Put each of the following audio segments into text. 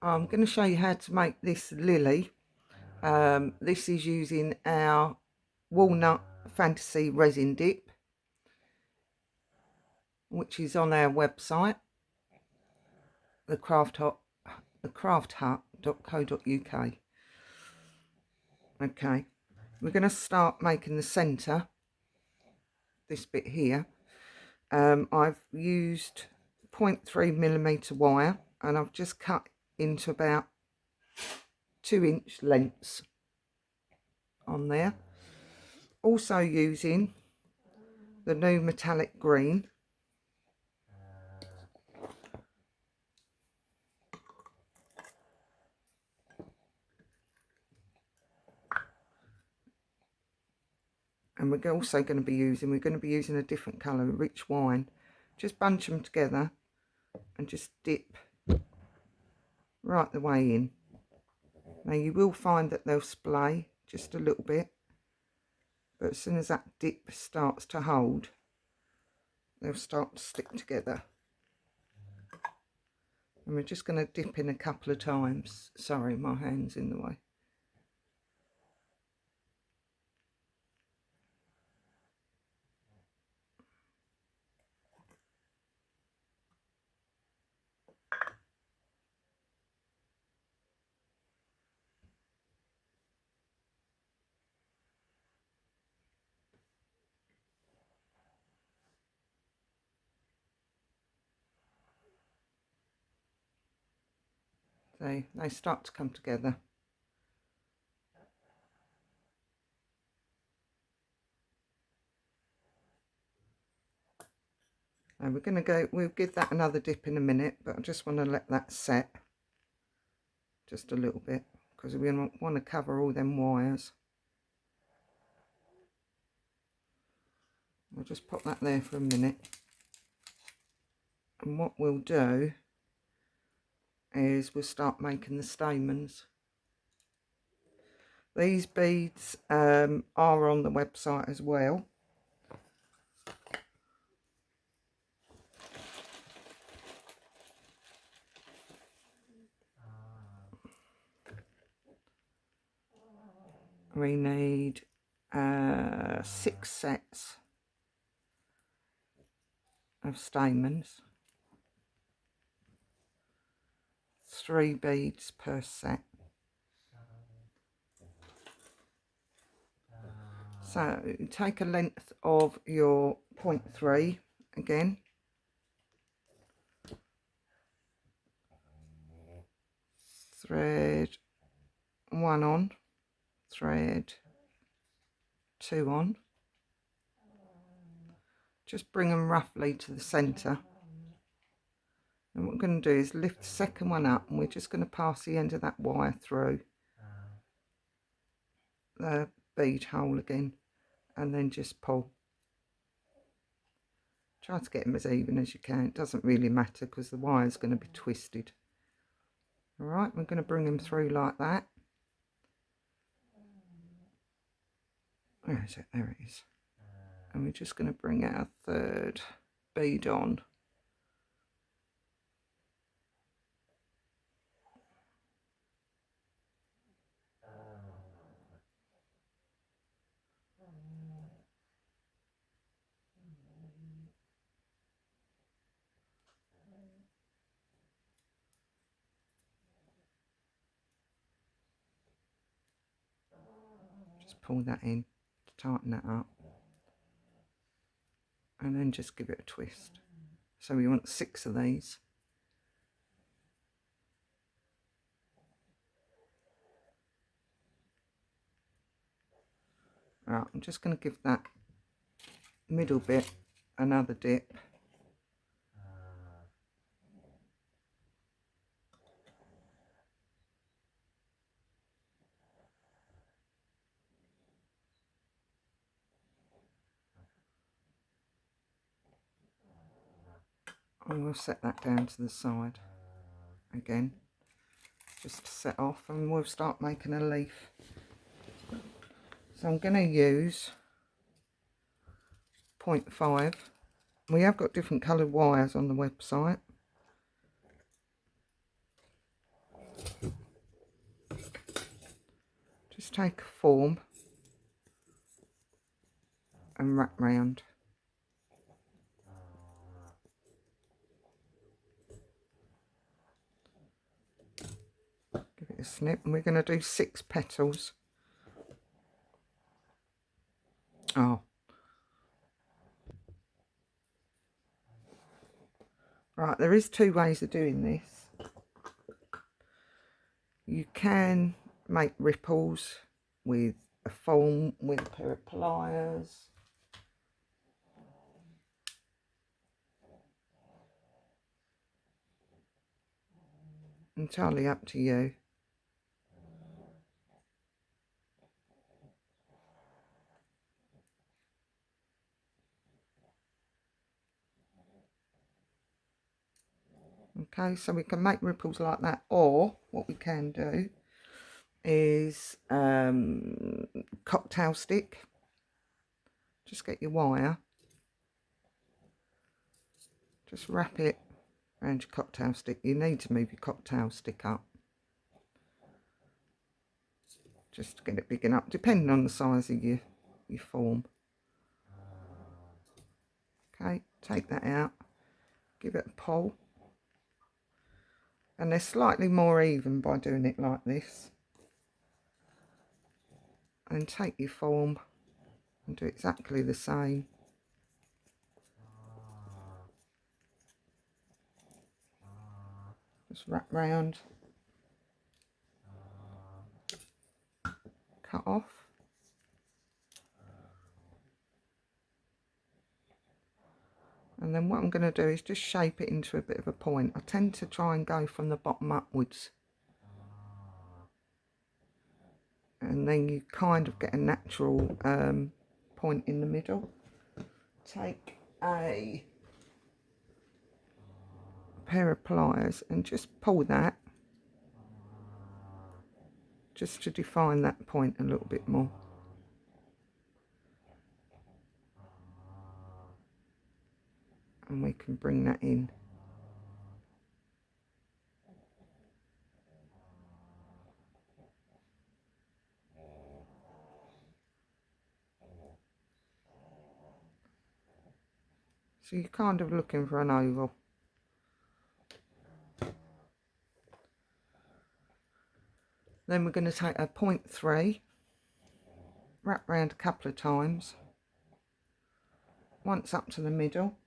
I'm going to show you how to make this lily. This is using our walnut fantasy resin dip, which is on our website, thecrafthut.co.uk. Okay, we're going to start making the centre, this bit here. I've used 0.3mm wire, and I've just cut into about 2-inch lengths on there. Also using the new metallic green. And we're also going to be using a different colour, rich wine. Just bunch them together and just dip right the way in. Now you will find that they'll splay just a little bit, but as soon as that dip starts to hold, they'll start to stick together. And we're just going to dip in a couple of times. Sorry, my hand's in the way. They start to come together. Now we're going to go, we'll give that another dip in a minute, but I just want to let that set just a little bit, because we want to cover all them wires. I'll just pop that there for a minute. And what we'll do is we'll start making the stamens. These beads are on the website as well. We need 6 sets of stamens, 3 beads per set. So take a length of your 0.3 again, thread 1 on, thread 2 on, just bring them roughly to the centre. And what we're going to do is lift the second one up, and we're just going to pass the end of that wire through the bead hole again, and then just pull. Try to get them as even as you can. It doesn't really matter because the wire is going to be twisted. Alright, we're going to bring them through like that. Where is it? There it is. And we're just going to bring our third bead on. Just pull that in to tighten that up. And then just give it a twist. So we want 6 of these. Right, I'm just going to give that middle bit another dip. And we'll set that down to the side again, just to set off, and we'll start making a leaf. So I'm going to use 0.5. We have got different coloured wires on the website. Just take a form and wrap round. Give it a snip, and we're going to do 6 petals. Oh. Right, there is 2 ways of doing this. You can make ripples with a foam with a pair of pliers. Entirely up to you. Okay, so we can make ripples like that, or what we can do is cocktail stick. Just get your wire, just wrap it around your cocktail stick. You need to move your cocktail stick up just to get it big enough, depending on the size of your form. Okay, take that out, give it a pull, and they're slightly more even by doing it like this. And take your form and do exactly the same. Just wrap round, cut off, and then what I'm going to do is just shape it into a bit of a point. I tend to try and go from the bottom upwards, and then you kind of get a natural point in the middle. Take a pair of pliers and just pull that, just to define that point a little bit more. And we can bring that in. So you're kind of looking for an oval. Then we're going to take a 0.3, wrap round a couple of times, once up to the middle,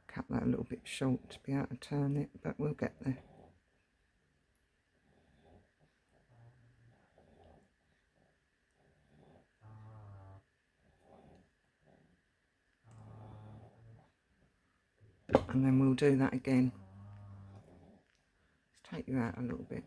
cut that a little bit short to be able to turn it, but we'll get there. And then we'll do that again. Let's take you out a little bit.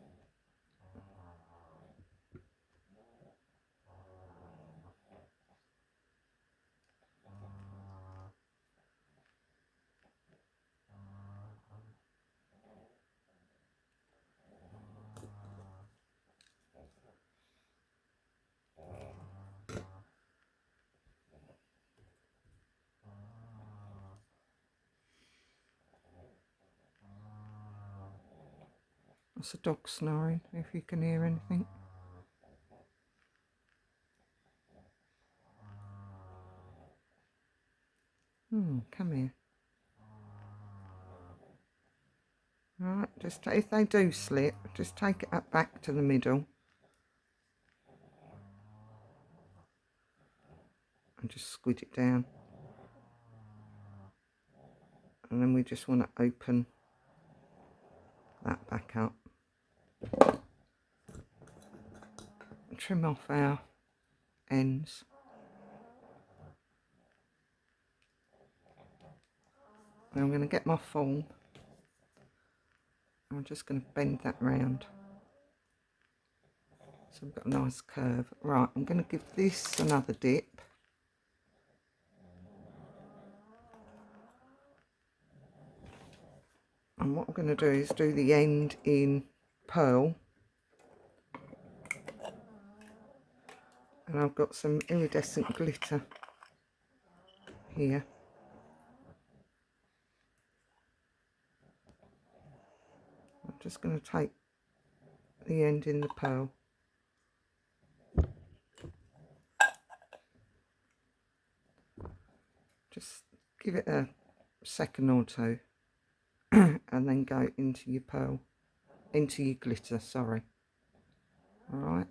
That's a dog snoring, if you can hear anything. Come here. Right, just if they do slip, just take it up back to the middle. And just squid it down. And then we just want to open that back up. Trim off our ends. Now I'm going to get my form. I'm just going to bend that round. So we've got a nice curve. Right, I'm going to give this another dip. And what I'm going to do is do the end in pearl. And I've got some iridescent glitter here. I'm just going to take the end in the pearl. Just give it a second or two and then go into your pearl, into your glitter, sorry. Alright.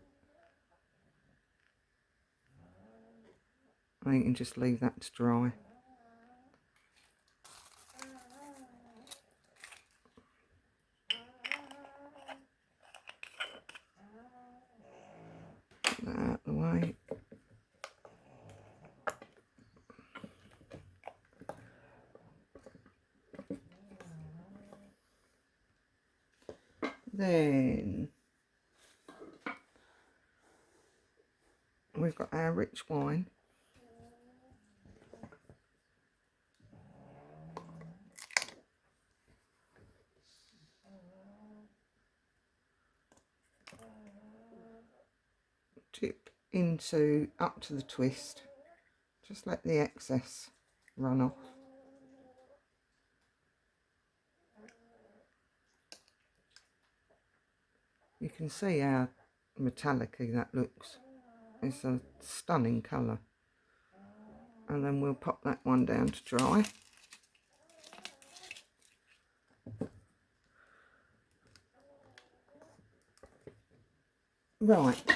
And you can just leave that to dry. Get that out of the way. Then we've got our rich wine. Dip into up to the twist. Just let the excess run off. You can see how metallic-y that looks. It's a stunning colour. And then we'll pop that one down to dry. Right,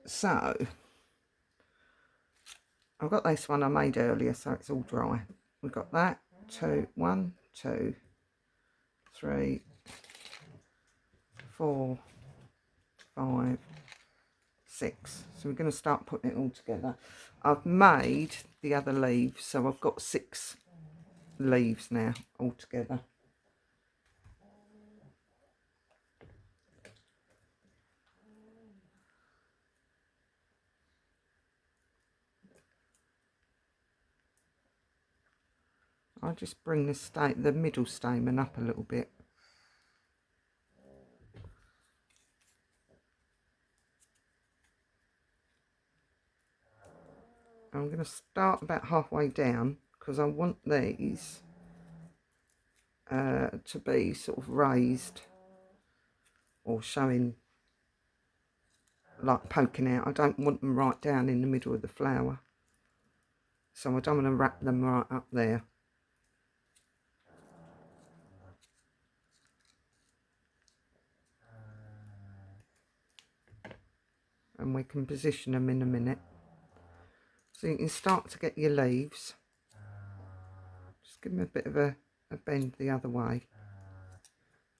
so I've got this one I made earlier, so it's all dry. We've got that, 1, 2, 3, 4, 5, 6. So we're going to start putting it all together. I've made the other leaves, so I've got 6 leaves now all together. I'll just bring the middle stamen up a little bit. I'm going to start about halfway down because I want these to be sort of raised or showing, like poking out. I don't want them right down in the middle of the flower. So I don't want to wrap them right up there. And we can position them in a minute. So you can start to get your leaves. Just give them a bit of a bend the other way.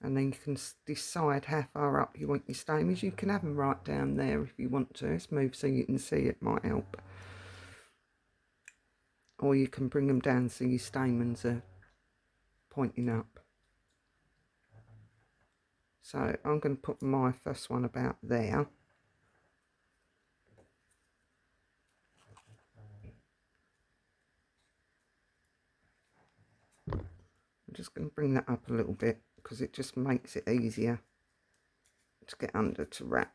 And then you can decide how far up you want your stamens. You can have them right down there if you want to. Let's move so you can see, it might help. Or you can bring them down so your stamens are pointing up. So I'm going to put my first one about there. I'm just going to bring that up a little bit because it just makes it easier to get under to wrap.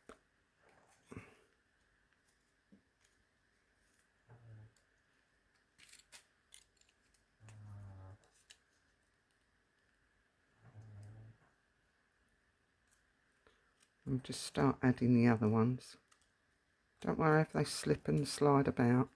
And just start adding the other ones. Don't worry if they slip and slide about.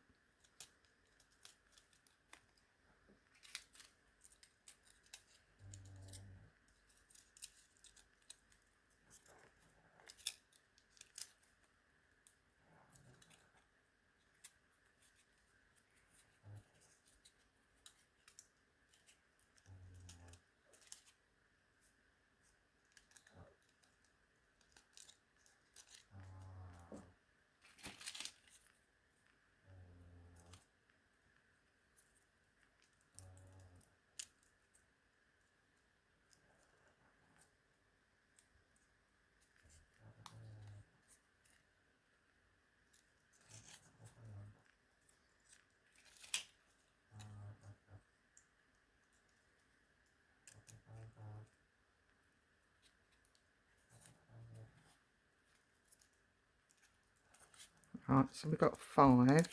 Right, so we've got 5.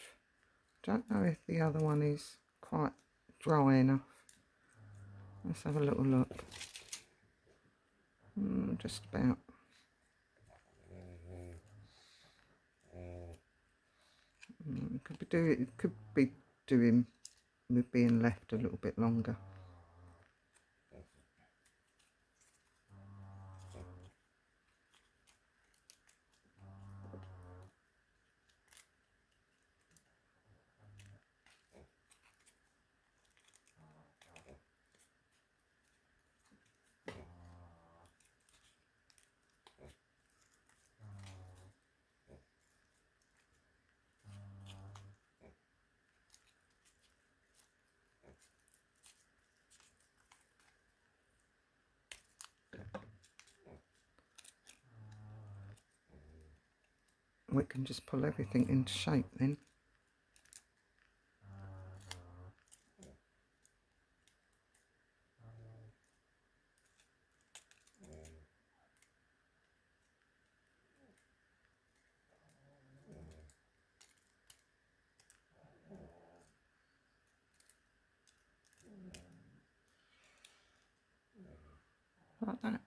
Don't know if the other one is quite dry enough. Let's have a little look. Just about. Could be doing with being left a little bit longer. We can just pull everything into shape then. Like that.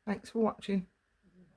Thanks for watching.